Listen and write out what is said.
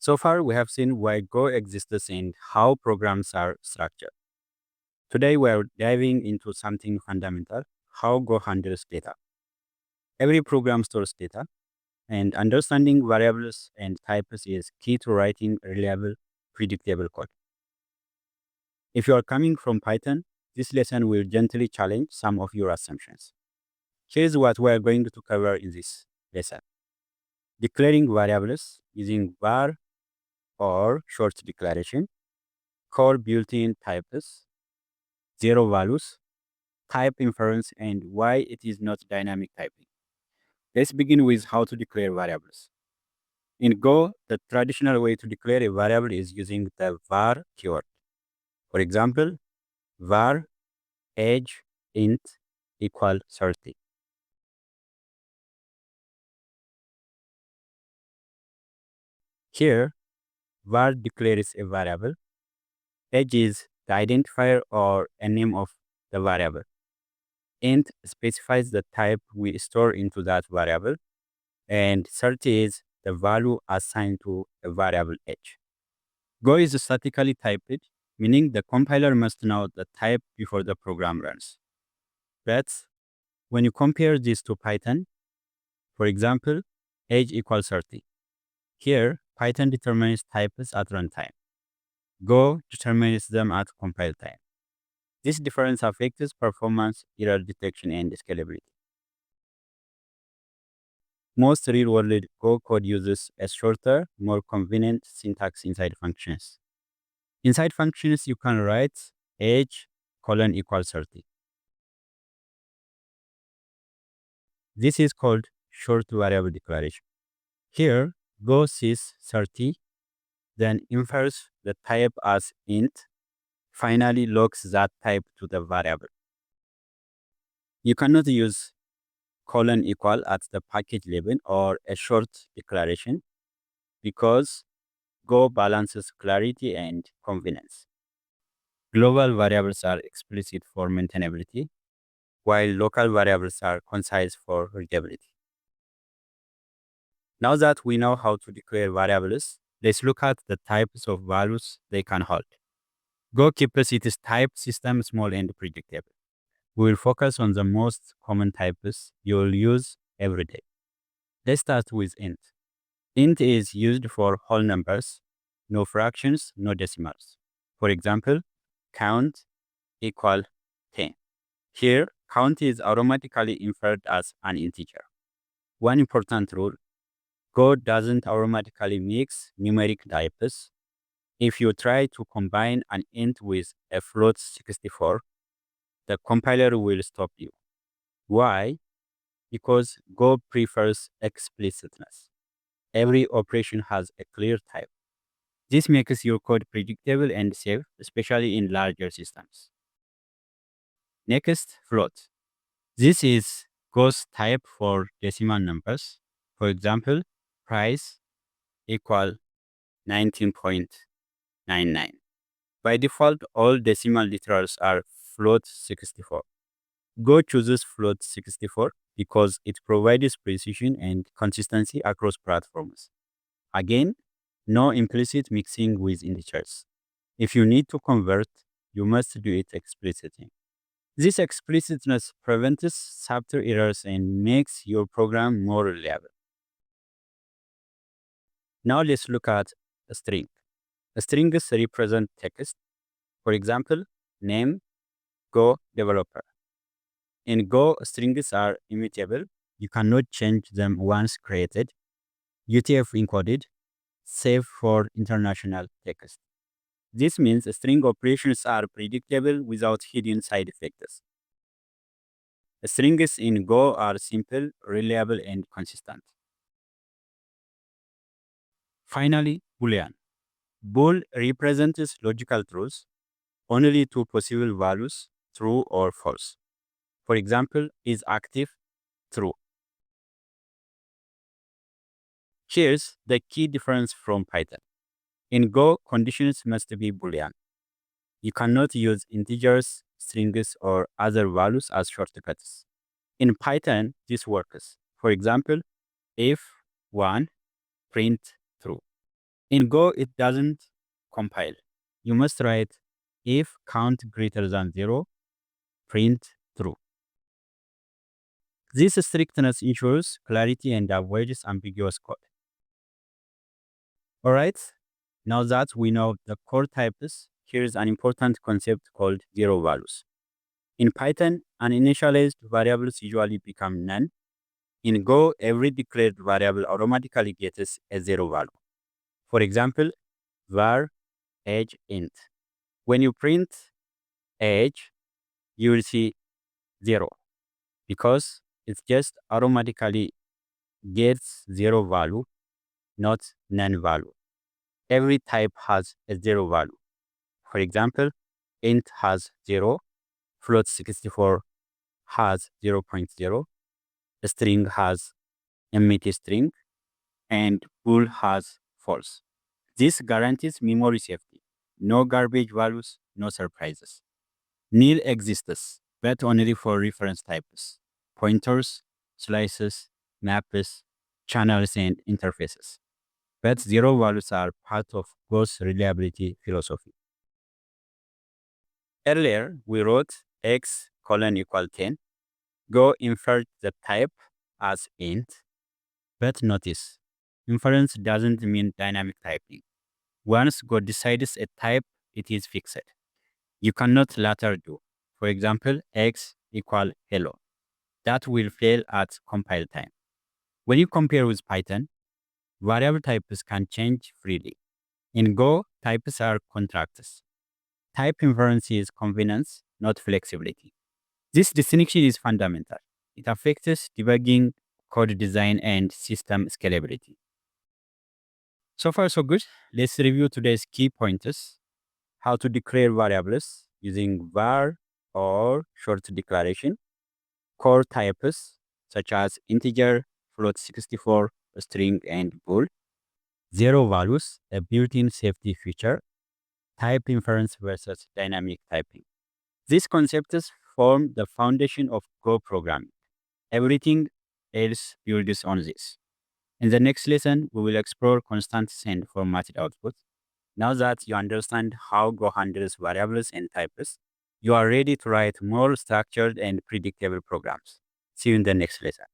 So far, we have seen why Go exists and how programs are structured. Today, we are diving into something fundamental, how Go handles data. Every program stores data, and understanding variables and types is key to writing reliable, predictable code. If you are coming from Python, this lesson will gently challenge some of your assumptions. Here's what we are going to cover in this lesson. Declaring variables using var or short declaration, core built-in types, zero values, type inference, and why it is not dynamic typing. Let's begin with how to declare variables. In Go, the traditional way to declare a variable is using the var keyword. For example, var age int equal 30. Here, var declares a variable. Age is the identifier or a name of the variable. Int specifies the type we store into that variable, and 30 is the value assigned to a variable age. Go is statically typed, meaning the compiler must know the type before the program runs. But when you compare this to Python, for example, age equals 30. Here, Python determines types at runtime. Go determines them at compile time. This difference affects performance, error detection, and scalability. Most real-world Go code uses a shorter, more convenient syntax inside functions. Inside functions, you can write age : equals 30. This is called short variable declaration. Here, Go sees 30, then infers the type as int, finally logs that type to the variable. You cannot use : equal at the package level or a short declaration because Go balances clarity and convenience. Global variables are explicit for maintainability, while local variables are concise for readability. Now that we know how to declare variables, let's look at the types of values they can hold. Go keeps its type system small and predictable. We will focus on the most common types you will use every day. Let's start with int. Int is used for whole numbers, no fractions, no decimals. For example, count equal 10. Here, count is automatically inferred as an integer. One important rule: Go doesn't automatically mix numeric types. If you try to combine an int with a float 64, the compiler will stop you. Why? Because Go prefers explicitness. Every operation has a clear type. This makes your code predictable and safe, especially in larger systems. Next, float. This is Go's type for decimal numbers. For example, price equal 19.99. By default, all decimal literals are float 64. Go chooses float 64 because it provides precision and consistency across platforms. Again, no implicit mixing with integers. If you need to convert, you must do it explicitly. This explicitness prevents subtle errors and makes your program more reliable. Now let's look at a string. Strings represent text. For example, name, Go developer. In Go, strings are immutable. You cannot change them once created. UTF encoded, save for international text. This means string operations are predictable without hidden side effects. Strings in Go are simple, reliable, and consistent. Finally, Boolean. Bool represents logical truths, only two possible values, true or false. For example, is active, true. Here's the key difference from Python. In Go, conditions must be Boolean. You cannot use integers, strings, or other values as shortcuts. In Python, this works. For example, if 1, print true. In Go, it doesn't compile. You must write if count greater than 0, print true. This strictness ensures clarity and avoids ambiguous code. All right, now that we know the core types, here's an important concept called zero values. In Python, uninitialized variables usually become none. In Go, every declared variable automatically gets a zero value. For example, var age int. When you print age, you will see 0 because it just automatically gets 0 value, not none value. Every type has a 0 value. For example, int has 0, float 64 has 0.0, string has empty string, and bool has false. This guarantees memory safety. No garbage values, no surprises. Nil exists, but only for reference types, pointers, slices, maps, channels, and interfaces. But zero values are part of Go's reliability philosophy. Earlier, we wrote x colon equal 10. Go inferred the type as int, but notice, inference doesn't mean dynamic typing. Once Go decides a type, it is fixed. You cannot later do. For example, x equal hello. That will fail at compile time. When you compare with Python, variable types can change freely. In Go, types are contracts. Type inference is convenience, not flexibility. This distinction is fundamental. It affects debugging, code design, and system scalability. So far, so good. Let's review today's key pointers. How to declare variables using var or short declaration. Core types such as integer, float 64, string, and bool. Zero values, a built-in safety feature. Type inference versus dynamic typing. These concepts form the foundation of Go programming. Everything else builds on this. In the next lesson, we will explore constants and formatted output. Now that you understand how Go handles variables and types, you are ready to write more structured and predictable programs. See you in the next lesson.